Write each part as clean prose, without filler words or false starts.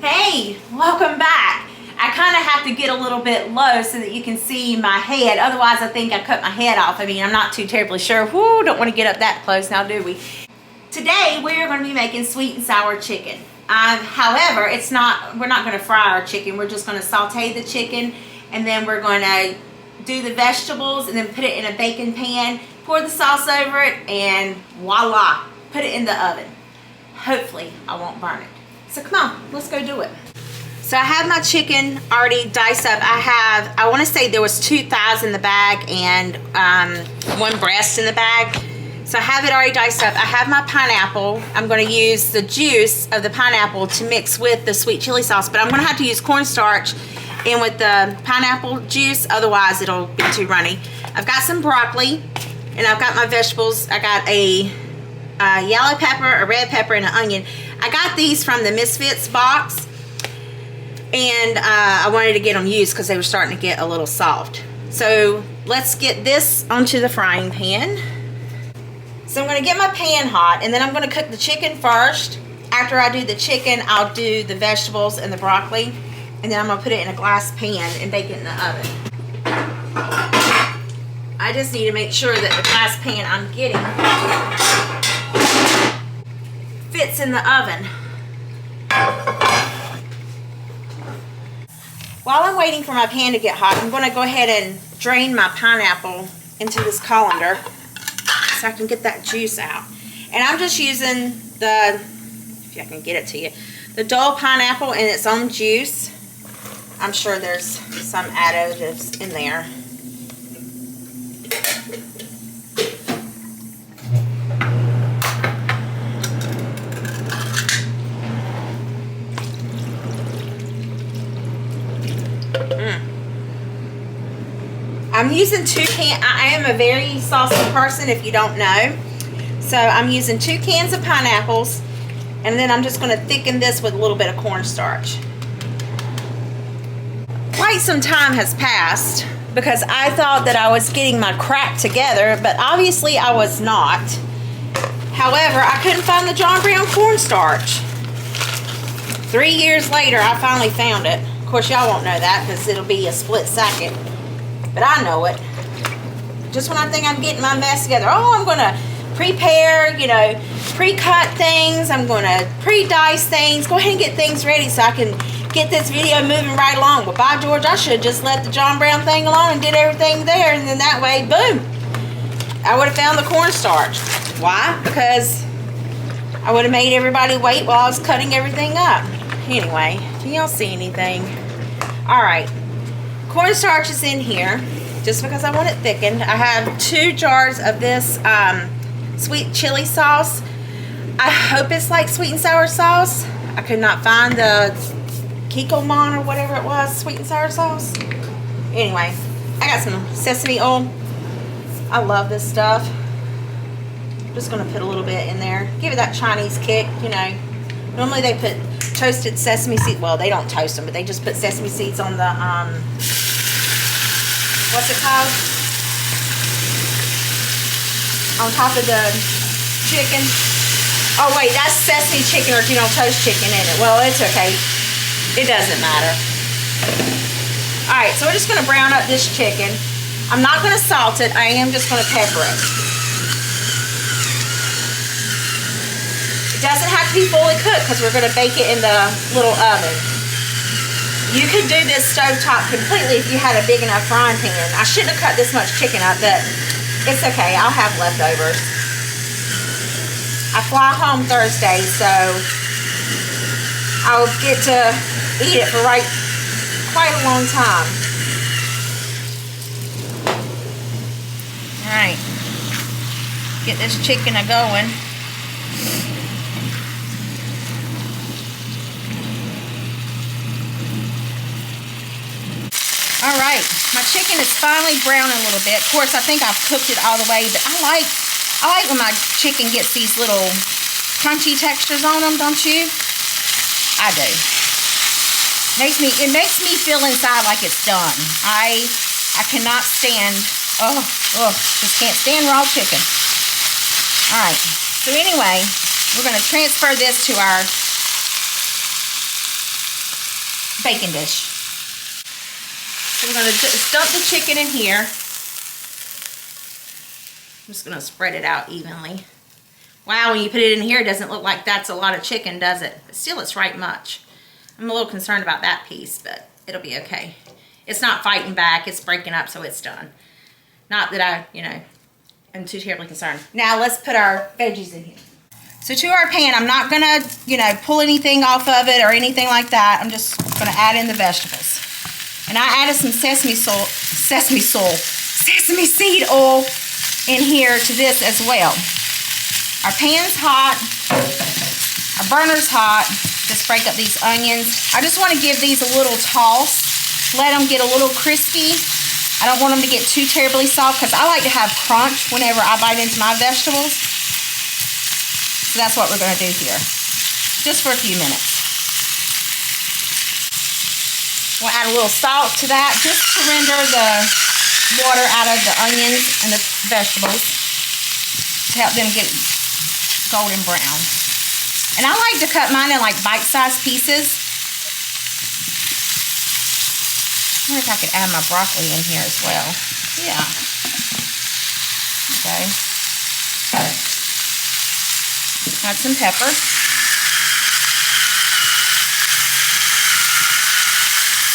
Hey, welcome back. I kind of have to get a little bit low so that you can see my head. Otherwise, I think I cut my head off. I mean, I'm not too terribly sure. Whoo, don't want to get up that close now, do we? Today, we're going to be making sweet and sour chicken. However, we're not going to fry our chicken. We're just going to saute the chicken, and then we're going to do the vegetables and then put it in a baking pan, pour the sauce over it, and voila, put it in the oven. Hopefully, I won't burn it. So come on, let's go do it. So I have my chicken already diced up. I want to say there was 2 thighs in the bag and 1 breast in the bag. So I have it already diced up. I have my pineapple. I'm going to use the juice of the pineapple to mix with the sweet chili sauce, but I'm going to have to use cornstarch in with the pineapple juice, otherwise it'll be too runny. I've got some broccoli, and I've got my vegetables. I got a yellow pepper, a red pepper, and an onion. I got these from the Misfits box, and I wanted to get them used because they were starting to get a little soft. So let's get this onto the frying pan. So I'm going to get my pan hot, and then I'm going to cook the chicken first. After I do the chicken, I'll do the vegetables and the broccoli, and then I'm going to put it in a glass pan and bake it in the oven. I just need to make sure that the glass pan I'm getting fits in the oven. While I'm waiting for my pan to get hot, I'm going to go ahead and drain my pineapple into this colander so I can get that juice out. And I'm just using if I can get it to you, the Dole pineapple in its own juice. I'm sure there's some additives in there. I'm using 2 cans. I am a very saucy person, if you don't know. So I'm using 2 cans of pineapples, and then I'm just going to thicken this with a little bit of cornstarch. Quite some time has passed because I thought that I was getting my crap together, but obviously I was not. However, I couldn't find the John Brown cornstarch. 3 years later, I finally found it. Of course, y'all won't know that because it'll be a split second. But I know it. Just when I think I'm getting my mess together, I'm going to prepare, pre-cut things. I'm going to pre-dice things. Go ahead and get things ready so I can get this video moving right along. But by George, I should have just let the John Brown thing alone and did everything there. And then that way, boom, I would have found the cornstarch. Why? Because I would have made everybody wait while I was cutting everything up. Anyway, can y'all see anything? All right. Cornstarch is in here just because I want it thickened. I have 2 jars of this sweet chili sauce. I hope it's like sweet and sour sauce. I could not find the Kikkoman or whatever it was, sweet and sour sauce. Anyway, I got some sesame oil. I love this stuff. I'm just going to put a little bit in there. Give it that Chinese kick, Normally they put toasted sesame seeds. Well, they don't toast them, but they just put sesame seeds on the, what's it called? On top of the chicken. Oh, wait, that's sesame chicken, or toast chicken in it. Well, it's okay. It doesn't matter. All right, so we're just going to brown up this chicken. I'm not going to salt it. I am just going to pepper it. It doesn't have to be fully cooked because we're going to bake it in the little oven. You could do this stovetop completely if you had a big enough frying pan. I shouldn't have cut this much chicken up, but it's okay. I'll have leftovers. I fly home Thursday, so I'll get to eat it for quite a long time. All right. Get this chicken a-going. All right, my chicken is finally browning a little bit. Of course, I think I've cooked it all the way, but I like when my chicken gets these little crunchy textures on them, don't you? I do. It makes me feel inside like it's done. I cannot stand, just can't stand raw chicken. All right, so anyway, we're going to transfer this to our baking dish. So we're going to just dump the chicken in here. I'm just going to spread it out evenly. Wow, when you put it in here, it doesn't look like that's a lot of chicken, does it? But still, it's right much. I'm a little concerned about that piece, but it'll be okay. It's not fighting back. It's breaking up, so it's done. Not that I, am too terribly concerned. Now, let's put our veggies in here. So to our pan, I'm not going to, pull anything off of it or anything like that. I'm just going to add in the vegetables. And I added some sesame seed oil in here to this as well. Our pan's hot. Our burner's hot. Just break up these onions. I just want to give these a little toss. Let them get a little crispy. I don't want them to get too terribly soft because I like to have crunch whenever I bite into my vegetables. So that's what we're going to do here. Just for a few minutes. We'll add a little salt to that just to render the water out of the onions and the vegetables to help them get golden brown. And I like to cut mine in like bite-sized pieces. I wonder if I could add my broccoli in here as well. Yeah. Okay. Add some pepper.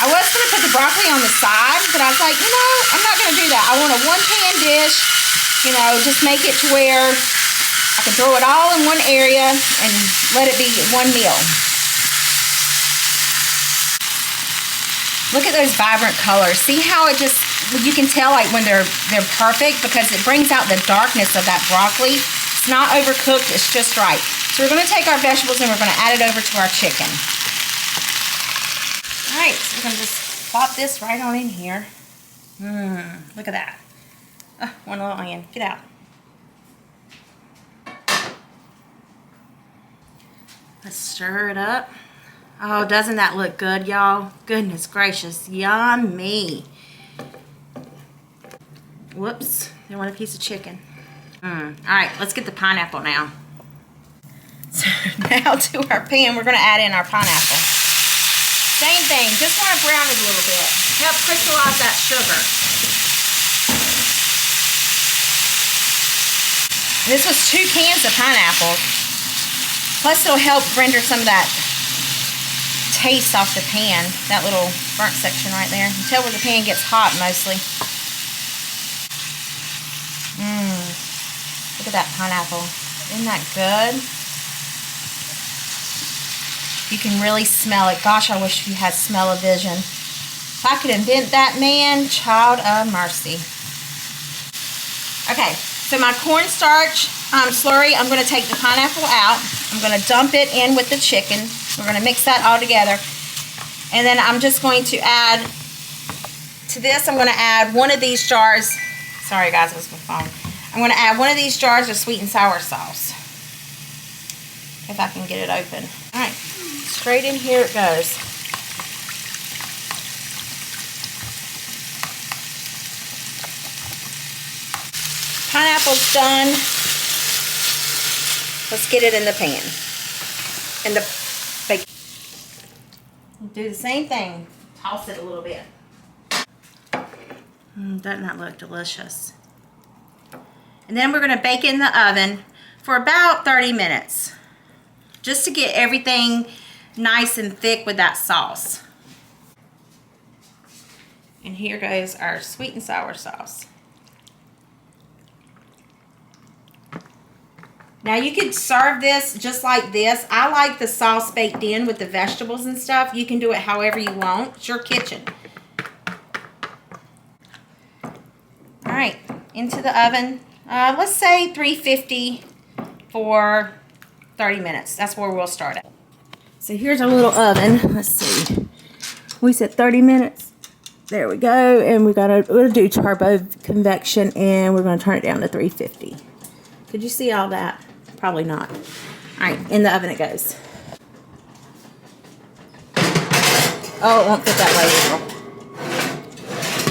I was going to put the broccoli on the side, but I was like, I'm not going to do that. I want a one-pan dish, just make it to where I can throw it all in one area and let it be one meal. Look at those vibrant colors. See how it just, you can tell like when they're perfect because it brings out the darkness of that broccoli. It's not overcooked, it's just right. So we're going to take our vegetables and we're going to add it over to our chicken. All right, so we're going to just plop this right on in here. Look at that. One little onion. Get out. Let's stir it up. Oh, doesn't that look good, y'all? Goodness gracious. Yummy. Whoops. They want a piece of chicken. All right, let's get the pineapple now. So now to our pan, we're going to add in our pineapple. Same thing. Just want to brown it a little bit. Help crystallize that sugar. This was 2 cans of pineapple. Plus, it'll help render some of that taste off the pan. That little burnt section right there. You can tell where the pan gets hot mostly. Look at that pineapple. Isn't that good? You can really smell it. Gosh, I wish you had smell-o-vision. If I could invent that, man, child of mercy. Okay, so my cornstarch slurry, I'm going to take the pineapple out. I'm going to dump it in with the chicken. We're going to mix that all together. And then I'm just going to add, to this, I'm going to add one of these jars. Sorry, guys, it was my phone. I'm going to add one of these jars of sweet and sour sauce. If I can get it open. All right, straight in here it goes. Pineapple's done. Let's get it in the pan. And the bake. Do the same thing. Toss it a little bit. Doesn't that look delicious? And then we're going to bake it in the oven for about 30 minutes. Just to get everything nice and thick with that sauce. And here goes our sweet and sour sauce. Now you could serve this just like this. I like the sauce baked in with the vegetables and stuff. You can do it however you want. It's your kitchen. All right, into the oven. Let's say 350 for 30 minutes. That's where we'll start it. So here's our little oven. Let's see. We said 30 minutes. There we go. And we're gonna do turbo convection and we're gonna turn it down to 350. Could you see all that? Probably not. All right, in the oven it goes. Oh, it won't fit that way,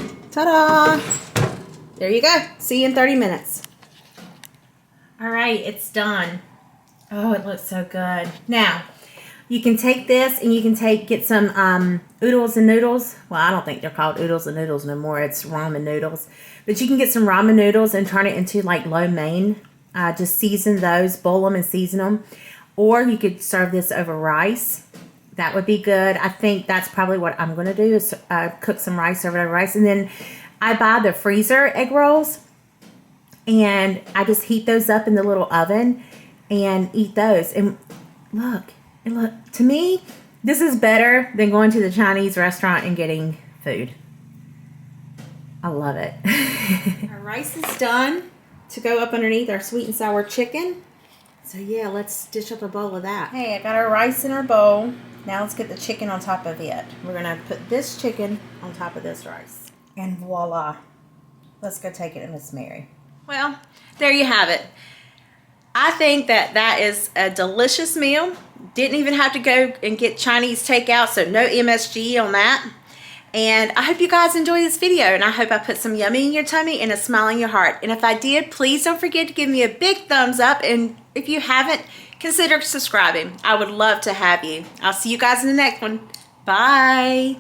April. Ta-da! There you go. See you in 30 minutes. All right, it's done. Oh, it looks so good. Now, You can take this and you can get some oodles and noodles. Well, I don't think they're called oodles and noodles no more. It's ramen noodles. But you can get some ramen noodles and turn it into like lomein. Just season those, boil them and season them. Or you could serve this over rice. That would be good. I think that's probably what I'm going to do is cook some rice over rice. And then I buy the freezer egg rolls. And I just heat those up in the little oven and eat those. And look, to me, this is better than going to the Chinese restaurant and getting food. I love it. Our rice is done to go up underneath our sweet and sour chicken. So yeah, let's dish up a bowl of that. Hey, I got our rice in our bowl. Now let's get the chicken on top of it. We're gonna put this chicken on top of this rice. And voila. Let's go take it to Miss Mary. Well, there you have it. I think that is a delicious meal. Didn't even have to go and get Chinese takeout, so no MSG on that. And I hope you guys enjoy this video, and I hope I put some yummy in your tummy and a smile in your heart. And if I did, please don't forget to give me a big thumbs up. And if you haven't, consider subscribing. I would love to have you. I'll see you guys in the next one. Bye.